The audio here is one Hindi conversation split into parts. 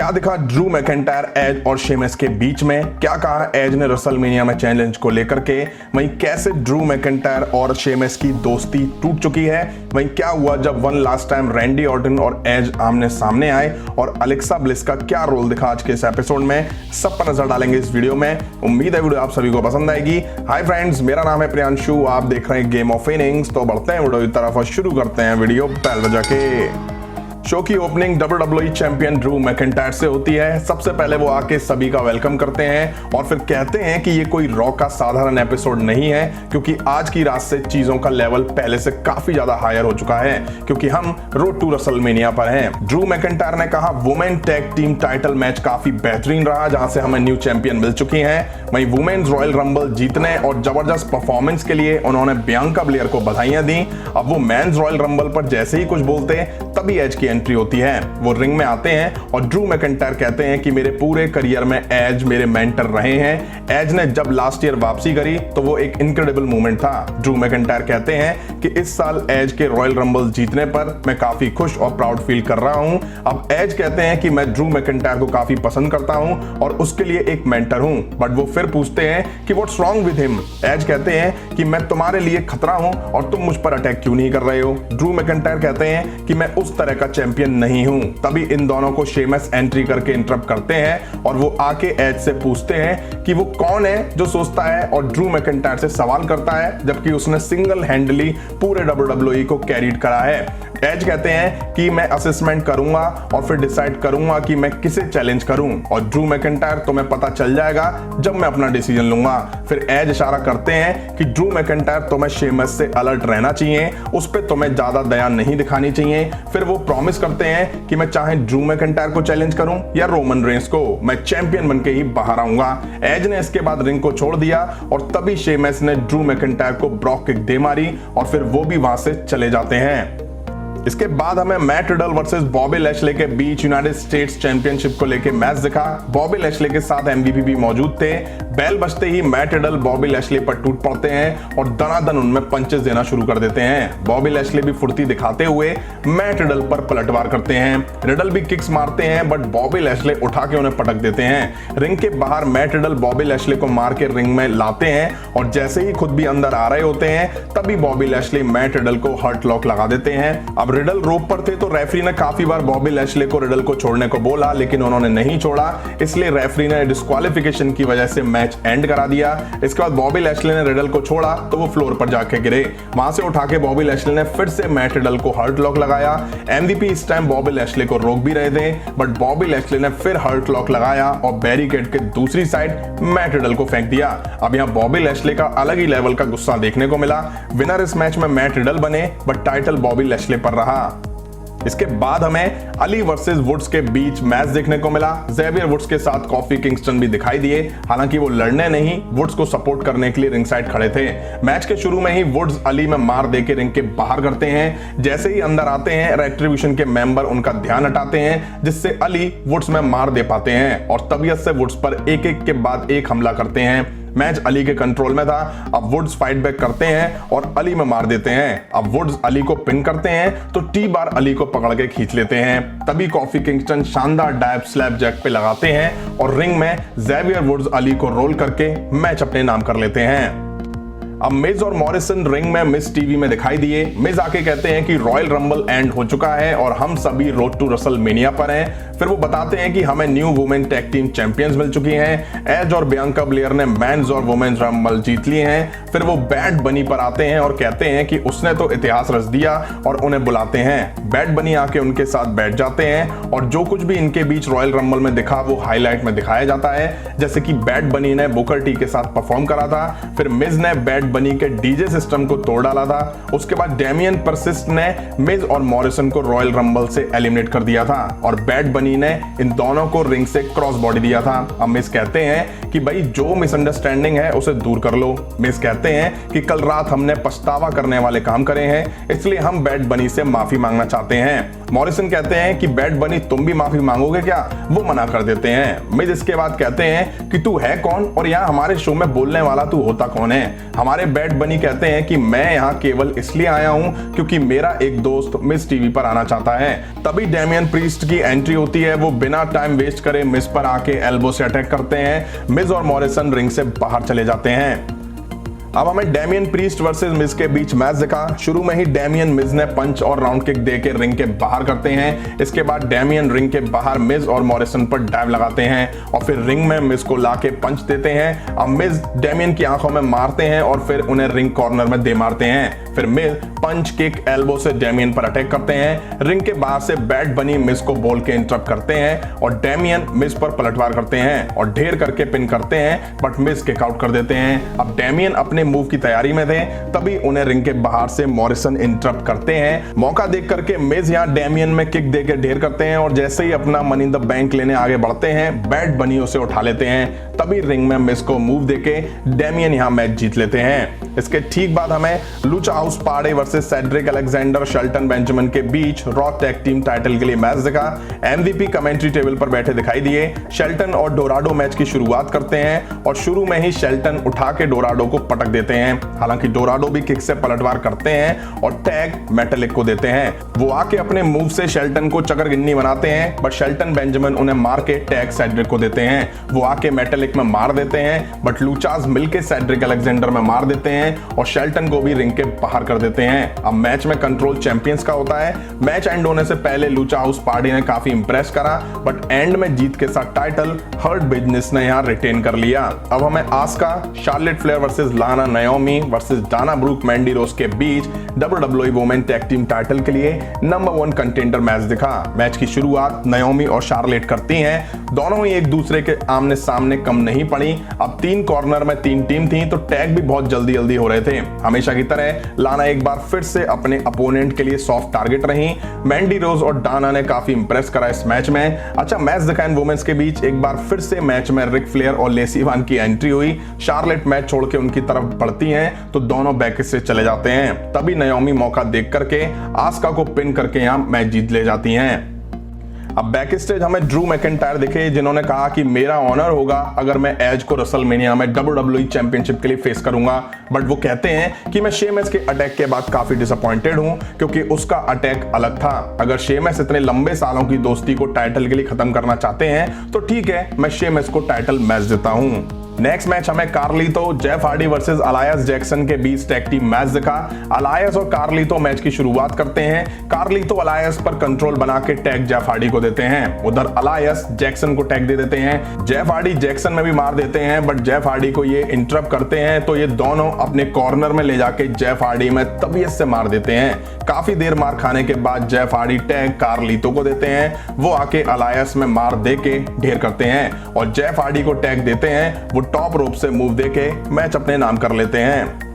क्या दिखा ड्रू मैकिंटायर, एज और शेमस के बीच में? क्या कहा एज ने रेसलमेनिया में चैलेंज को लेकर के? वहीं कैसे ड्रू मैकिंटायर और शेमस की दोस्ती टूट चुकी है? वहीं क्या हुआ जब one last time Randy Orton और एज आमने सामने आए? और अलेक्सा ब्लिस का क्या रोल दिखा आज के इस एपिसोड में? सब पर नजर डालेंगे इस वीडियो में। उम्मीद है वीडियो आप सभी को पसंद आएगी। हाय फ्रेंड्स, मेरा नाम है प्रियांशु, आप देख रहे हैं गेम ऑफ इनिंग्स। तो बढ़ते हैं वीडियो की तरफ और शुरू करते हैं वीडियो बेल बजा के। शो की opening WWE champion Drew McIntyre से होती है। सबसे पहले वो आके सभी का वेलकम करते हैं और फिर कहते हैं कि ये कोई रॉ का साधारण एपिसोड नहीं है, क्योंकि आज की रात से चीजों का लेवल पहले से काफी ज्यादा हायर हो चुका है, क्योंकि हम रोड टू रेसलमेनिया पर हैं। ड्रू मैकिंटायर ने कहा women tag team title match काफी बेहतरीन रहा, जहां से हमें न्यू चैंपियन मिल चुकी हैं। वहीं वुमेन्स रॉयल रंबल जीतने और जबरदस्त परफॉर्मेंस के लिए उन्होंने बियांका ब्लेयर को बधाइयां दी। अब वो मेंस रॉयल रंबल पर जैसे ही कुछ बोलते तभी एज की एंट्री होती है। वो रिंग में आते हैं और ड्रू मैकिंटायर कहते हैं कि मेरे पूरे करियर में एज मेरे मेंटर रहे हैं। एज ने जब लास्ट ईयर वापसी करी तो वो एक इनक्रेडिबल मूवमेंट था। ड्रू मैकिंटायर कहते हैं कि इस साल एज के रॉयल रंबल जीतने पर मैं काफी खुश और प्राउड फील कर रहा हूं। अब एज कहते हैं कि मैं ड्रू मैकिंटायर को काफी पसंद करता हूं और उसके लिए एक मेंटर हूं, बट वो फिर पूछते हैं कि what's wrong with him. As कहते हैं कि मैं तुम्हारे लिए खतरा हूं और तुम मुझ पर अटैक क्यों नहीं कर रहे हो। ड्रू मैकिंटायर कहते हैं कि मैं उस तरह का चैंपियन नहीं हूं। तभी इन दोनों को शेमस एंट्री करके इंटरप्ट करते हैं और वो आके एज से पूछते हैं कि वो कौन है जो सोचता है और ड्रू मैकिंटायर से सवाल करता है, जबकि उसने सिंगल हैंडली पूरे WWE को कैरीड करा है। एज कहते हैं कि मैं असेसमेंट करूंगा और फिर डिसाइड करूंगा कि मैं किसे चैलेंज करूं, और ड्रू मैकिंटायर तुम्हें पता चल जाएगा जब मैं अपना डिसीजन लूंगा। फिर एज इशारा करते हैं कि ड्रू मैकिंटायर तुम्हें शेमस से अलर्ट रहना चाहिए, उस पर तुम्हें ज्यादा दया नहीं दिखानी चाहिए। फिर वो प्रॉमिस करते हैं कि मैं चाहे ड्रू मैकिंटायर को चैलेंज करूं या रोमन रेंस को, मैं चैंपियन बनके ही बाहर आऊंगा। एज ने इसके बाद रिंग को छोड़ दिया और तभी शेमस ने ड्रू मैकिंटायर को ब्रॉक किक दे मारी और फिर वो भी वहां से चले जाते हैं। इसके बाद हमें मैट रिडल वर्सेस बॉबी लैशले के बीच यूनाइटेड स्टेट्स चैंपियनशिप को लेकर मैच दिखा। बॉबी लैशले के साथ MVP भी मौजूद थे। बेल बजते ही मैट रिडल बॉबी लैशले पर टूट पड़ते हैं और दनादन उनमें पंचेस देना शुरू कर देते हैं। बॉबी लैशले भी फुर्ती दिखाते हुए मैट रिडल पर पलटवार करते हैं। रिडल भी किक्स मारते हैं, बट बॉबी लैशले उठा के उन्हें पटक देते हैं। रिंग के बाहर मैट रिडल बॉबी लैशले को मार के रिंग में लाते हैं और जैसे ही खुद भी अंदर आ रहे होते हैं तभी बॉबी लैशले मैट रिडल को हर्ट लॉक लगा देते हैं। अब रिडल रोप पर थे तो रेफरी ने काफी बार बॉबी लैशले को रिडल को छोड़ने को बोला, लेकिन उन्होंने नहीं छोड़ा, इसलिए रेफरी ने डिस्क्वालिफिकेशन की वजह से मैच एंड करा दिया। इसके बाद बॉबी लैशले ने रिडल को छोड़ा तो वो फ्लोर पर जाके गिरे। वहां से उठा के बॉबी लैशले ने फिर से मैट रिडल को हर्ट लॉक लगाया। MVP इस टाइम बॉबी लैशले को रोक भी रहे थे, बट बॉबी लैशले ने फिर हर्ट लॉक लगाया और बैरिकेड के दूसरी साइड मैट रिडल को फेंक दिया। अब यहाँ बॉबी लैशले का अलग ही लेवल का गुस्सा देखने को मिला। विनर इस मैच में मैट रिडल बने, बट टाइटल बॉबी लैशले पर रहा। इसके बाद हमें अली वर्सेस वुड्स के बीच मैच देखने को मिला। ज़ेवियर वुड्स के साथ कॉफी किंगस्टन भी दिखाई दिए, हालांकि वो लड़ने नहीं, वुड्स को सपोर्ट करने के लिए रिंग साइड खड़े थे। मैच के शुरू में ही वुड्स अली में मार देके रिंग के बाहर करते हैं। जैसे ही अंदर आते हैं रेट्रिब्यूशन के मेंबर उनका ध्यान हटाते हैं, जिससे अली वुड्स में मार दे पाते हैं और तबीयत से वुड्स पर एक एक के बाद एक हमला करते हैं। मैच अली के कंट्रोल में था। अब वुड्स फाइट बैक करते हैं और अली में मार देते हैं। अब वुड्स अली को पिन करते हैं तो T-बार अली को पकड़ के खींच लेते हैं। तभी कॉफी किंगस्टन शानदार डायब स्लैप जैक पे लगाते हैं और रिंग में ज़ेवियर वुड्स अली को रोल करके मैच अपने नाम कर लेते हैं। अब मिज और मॉरिसन रिंग में मिस टीवी में दिखाई दिए। मिज आके कहते हैं कि रॉयल रंबल एंड हो चुका है और हम सभी रोड टू रेसलमेनिया पर हैं। फिर वो बताते हैं कि हमें new women tag team champions मिल चुकी हैं। एज और बियांका ब्लेयर ने मेंस और वुमेन्स रंबल जीत लिए हैं। फिर वो बैड बनी पर आते हैं और कहते हैं कि उसने तो इतिहास रच दिया और उन्हें बुलाते हैं। बैड बनी आके उनके साथ बैठ जाते हैं और जो कुछ भी इनके बीच रॉयल रंबल में दिखा वो हाईलाइट में दिखाया जाता है, जैसे कि बैड बनी ने बुकर टी के साथ परफॉर्म करा था। फिर मिज ने बैड बनी के डीजे सिस्टम को तोड़ डाला था। उसके बाद डेमियन परसिस्ट ने मिज और मॉरिसन को रॉयल रंबल से एलिमिनेट कर दिया था और बैड बनी ने इन दोनों को रिंग से क्रॉस बॉडी दिया था। अब मिज कहते हैं कि भाई जो मिसअंडरस्टैंडिंग है उसे दूर कर लो। मिस कहते हैं कि कल रात हमने पछतावा करने वाले काम करे हैं, इसलिए हम बैड बनी से माफी मांगना चाहते हैं। मॉरिसन कहते हैं कि बैड बनी तुम भी माफी मांगोगे क्या, वो मना कर देते हैं। मिज इसके बाद कहते हैं कि तू है कौन और यहाँ हमारे शो में बोलने वाला तू होता कौन है। हमारे बैड बनी कहते हैं कि मैं यहाँ केवल इसलिए आया हूँ क्योंकि मेरा एक दोस्त मिस टीवी पर आना चाहता है। तभी डेमियन प्रीस्ट की एंट्री होती है। वो बिना टाइम वेस्ट करे मिस पर आके एल्बो से अटैक करते हैं। मिज और मॉरिसन रिंग से बाहर चले जाते हैं। अब हमें डेमियन प्रीस्ट वर्सेस मिज के बीच मैच दिखा। शुरू में ही डेमियन मिज ने पंच और राउंड किक देके रिंग के बाहर करते हैं। इसके बाद डेमियन रिंग के बाहर मिज और मॉरिसन पर डाइव लगाते हैं और फिर रिंग में मिज को लाके पंच देते हैं। अब मिज डेमियन की आंखों में मारते हैं और फिर उन्हें रिंग कॉर्नर में दे मारते हैं। फिर मिज पंच किक एल्बो से डेमियन पर अटैक करते हैं। रिंग के बाहर से बैड बनी मिज को बोल के इंटरप्ट करते हैं और डेमियन मिज पर पलटवार करते हैं और ढेर करके पिन करते हैं, बट मिज किक आउट कर देते हैं। अब डेमियन अपने मूव की तैयारी में थे, तभी उन्हें रिंग के बाहर से मॉरिसन इंटरप्ट करते हैं। मौका देख करके मिज यहाँ डेमियन में किक देकर ढेर करते हैं और जैसे ही अपना मनी इन द बैंक लेने आगे बढ़ते हैं, बैड बनी उसे उठा लेते हैं। तभी रिंग में मिज को मूव देके डेमियन यहाँ मैच जीत लेते हैं। इसके ठीक बाद हमें Lucha house party versus Cedric Alexander Shelton Benjamin के बीच रॉ टैग टीम टाइटल के लिए मैच दिखा। एमवीपी कमेंट्री टेबल पर बैठे दिखाई दिए। शेल्टन और डोराडो मैच की शुरुआत करते हैं और शुरू में ही शेल्टन उठा के डोराडो को पटक देते हैं। हालांकि डोराडो भी किक से पलटवार करते हैं और टैग मेटालिक को देते हैं। वो आके अपने मूव से शेल्टन को चकरगिन्नी बनाते हैं, बट शेल्टन बेंजामिन उन्हें मार के टैग सेड्रिक को देते हैं। वो आके मेटालिक में मार देते हैं, बट लूचास मिलके सेड्रिक अलेक्जेंडर में मार देते हैं और शेल्टन को भी रिंग के बाहर कर देते हैं। अब मैच में कंट्रोल चैंपियंस का होता है। मैच एंड होने से पहले लूचा हाउस पार्टी ने काफी इंप्रेस करा, बट एंड में जीत के साथ टाइटल हर्ट बिजनेस ने यहाँ रिटेन कर लिया। अब हमें आस्का, शार्लेट फ्लेयर वर्सेस लाना Naomi versus Dana Brooke Mandy रोज के बीच WWE women tag team title के लिए नंबर 1 कंटेंडर मैच दिखा। मैच की शुरुआत नाओमी और शार्लेट करती हैं। दोनों ही एक दूसरे के आमने सामने कम नहीं पड़ी। अब 3 कॉर्नर में 3 टीम थी, तो टैग भी बहुत जल्दी हो रहे थे। हमेशा की तरह लाना एक बार फिर से अपने अपोनेंट के लिए सॉफ्ट टारगेट रही। मैंडी रोज और डाना ने काफी इंप्रेस करा इस मैच में। अच्छा मैच दिखा इन वुमेन्स के बीच। एक बार फिर से मैच में रिक फ्लेयर और लेसी वान की एंट्री हुई। शार्लेट मैच छोड़ के उनकी तरफ बढ़ती हैं, तो दोनों बैक से चले जाते हैं। तभी नाओमी मौका देख करके आस्का को पिन करके यहां मैच जीत ले जाती हैं। अब बैक स्टेज हमें ड्रू मैकिंटायर दिखे, जिन्होंने कहा कि मेरा ऑनर होगा अगर मैं एज को रेसलमेनिया में WWE चैंपियनशिप के लिए फेस करूंगा, बट वो कहते हैं कि मैं शेमस के अटैक के बाद काफी डिसअपॉइंटेड हूं क्योंकि उसका अटैक अलग था। अगर शेमस इतने लंबे सालों की दोस्ती को टाइटल के लिए खत्म करना चाहते हैं तो ठीक है, मैं शेमस को टाइटल मैच देता हूं। नेक्स्ट मैच हमें कार्लितो, जेफ हार्डी वर्सेस अलायस जैक्सन के बीच टैग टीम मैच दिखा। अलायस और कार्लितो मैच की शुरुआत करते हैं। कार्लितो अलायस पर कंट्रोल बना के टैग जेफ हार्डी को देते हैं। उधर अलायस जैक्सन को टैग दे देते हैं। जेफ हार्डी जैक्सन में भी मार देते हैं, बट जेफ हार्डी को ये इंटरप्ट करते हैं, तो ये दोनों अपने कॉर्नर में ले जाके जेफ हार्डी में तबीयत से मार देते हैं। काफी देर मार खाने के बाद जेफ हार्डी टैग कार्लितो को देते हैं। वो आके अलायस में मार दे के ढेर करते हैं और जेफ हार्डी को टैग देते हैं। वो टॉप रोप से मूव देके मैच अपने नाम कर लेते हैं।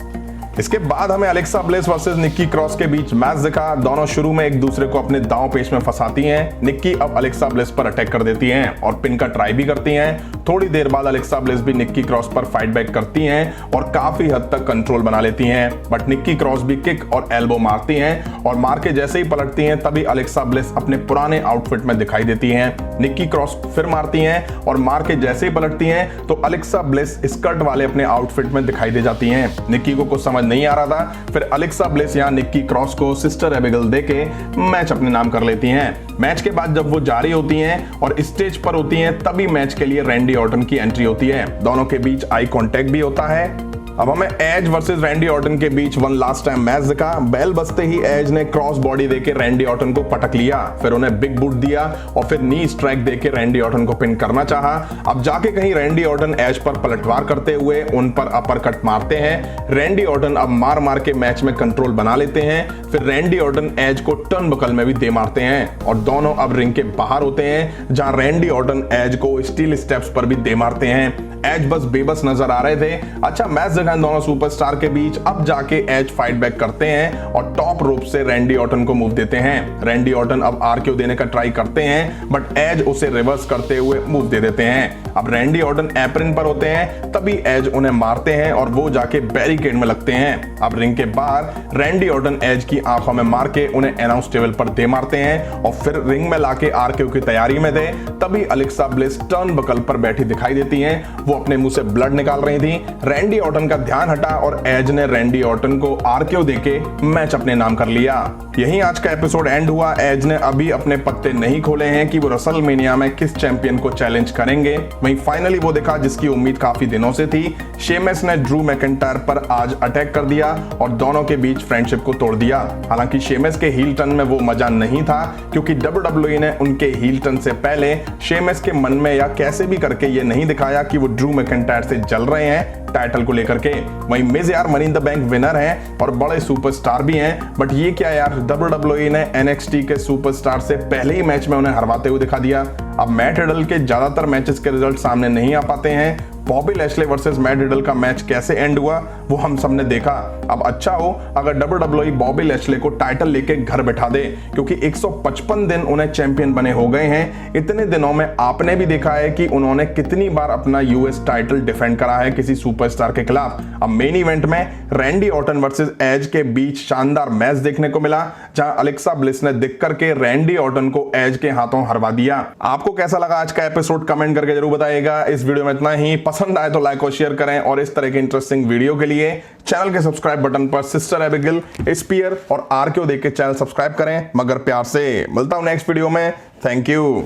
इसके बाद हमें Alexa bless versus Nikki cross के बीच मैच दिखा। दोनों शुरू में एक दूसरे को अपने दांव पेच में फंसाती हैं। निक्की अब अलेक्सा ब्लेस पर अटैक कर देती हैं और पिन का ट्राई भी करती हैं। थोड़ी देर बाद अलेक्सा ब्लेस भी निक्की क्रॉस पर फाइट बैक करती हैं और काफी हद तक कंट्रोल बना लेती हैं, बट निक्की क्रॉस भी किक और एल्बो मारती हैं और मार के जैसे ही पलटती हैं, तभी अलेक्सा ब्लेस अपने पुराने आउटफिट में दिखाई देती हैं। निक्की क्रॉस फिर मारती हैं और मार के जैसे ही पलटती हैं तो अलेक्सा ब्लेस स्कर्ट वाले अपने आउटफिट में दिखाई दे जाती हैं। निक्की को कुछ समझ नहीं आ रहा था। फिर अलेक्सा ब्लेस यहाँ निक्की क्रॉस को सिस्टर एबिगेल देके मैच अपने नाम कर लेती हैं। मैच के बाद जब वो जारी होती हैं और स्टेज पर होती हैं, तभी मैच के लिए रैंडी ऑर्टन की एंट्री होती है। दोनों के बीच आई कांटेक्ट भी होता है। अब हमें एज वर्सेस रैंडी ऑर्टन के बीच वन लास्ट टाइम मैच दिखा। बेल बजते ही एज ने क्रॉस बॉडी देके रैंडी ऑर्टन को पटक लिया, फिर उन्हें बिग बूट दिया और फिर नी स्ट्राइक देके रैंडी ऑर्टन को पिन करना चाहा। अब जाके कहीं रैंडी ऑर्टन एज पर पलटवार करते हुए उन पर अपरकट मारते हैं। रैंडी ऑर्टन अब मार मार के मैच में कंट्रोल बना लेते हैं। फिर रैंडी ऑर्टन एज को टर्न बकल में भी दे मारते हैं और दोनों अब रिंग के बाहर होते हैं, जहां रैंडी ऑर्टन एज को स्टील स्टेप्स पर भी दे मारते हैं। एज बस बेबस नजर आ रहे थे। अच्छा मैच है दोनों सुपरस्टार के बीच। अब जाके एज फाइट बैक करते हैं और टॉप रोप से रैंडी ऑर्टन को मूव देते हैं। रैंडी ऑर्टन अब आरक्यू देने का ट्राई करते हैं बट एज उसे रिवर्स करते हुए मूव दे देते हैं। अब रैंडी ऑर्टन एप्रन पर होते हैं, तभी एज उन्हें मारते हैं और वो जाके बैरिकेड में लगते हैं। अब रिंग के बाहर रैंडी ऑर्टन एज की आंखों में मार के उन्हें अनाउंस टेबल पर दे मारते हैं और फिर रिंग में लाके आरक्यू की तैयारी में थे। तभी अलेक्सा ब्लिस टर्न बकल पर बैठी दिखाई देती हैं। वो अपने मुंह से ब्लड निकाल रही थी। रैंडी ऑर्टन का ध्यान हटा और एज ने रैंडी ऑर्टन को आरक्यू देके मैच अपने नाम कर लिया। यहीं आज का एपिसोड एंड हुआ। एज ने अभी अपने पत्ते नहीं खोले हैं कि वो रेसलमेनिया में किस चैंपियन को चैलेंज करेंगे। वहीं फाइनली वो दिखा जिसकी उम्मीद काफी दिनों से थी। शेमस ने ड्रू मैकिंटायर पर आज अटैक कर दिया और दोनों के बीच फ्रेंडशिप को तोड़ दिया। हालांकि शेमस के हील टर्न में वो मजा नहीं था क्योंकि WWE ने उनके हील टर्न से पहले शेमस के मन में या कैसे भी करके ये नहीं दिखाया कि वो ड्रू मैकिंटायर से जल रहे हैं टाइटल को लेकर के। वहीं मिज यार money in the bank winner हैं और बड़े सुपरस्टार भी हैं, बट ये क्या यार, WWE ने NXT के सुपरस्टार से पहले ही मैच में उन्हें हरवाते हुए दिखा दिया। अब मैट रिडल के ज्यादातर मैचेस के रिजल्ट सामने नहीं आ पाते हैं। बॉबी लैशले वर्सेस मैट रिडल का मैच कैसे एंड हुआ वो हम सबने देखा। अब अच्छा हो अगर WWE बॉबी लैशले को टाइटल लेके घर बैठा दे क्योंकि 155 दिन उन्हें चैंपियन बने हो गए हैं। इतने दिनों में आपने भी देखा है कि उन्होंने कितनी बार अपना US टाइटल डिफेंड करा है किसी सुपरस्टार के खिलाफ। अब मेन इवेंट में रैंडी ऑर्टन वर्सेस एज के बीच शानदार मैच देखने को मिला जहां अलेक्सा ब्लिस ने दिख करके रैंडी ऑर्टन को एज के हाथों हरवा दिया। आपको कैसा लगा आज का एपिसोड कमेंट करके जरूर बताइएगा। इस वीडियो में इतना ही। पसंद आए तो लाइक और शेयर करें और इस तरह के इंटरेस्टिंग वीडियो के लिए चैनल के सब्सक्राइब बटन पर सिस्टर एबिगेल, स्पीयर और आरक्यू देख के चैनल सब्सक्राइब करें मगर प्यार से। मिलता हूं नेक्स्ट वीडियो में। Thank you.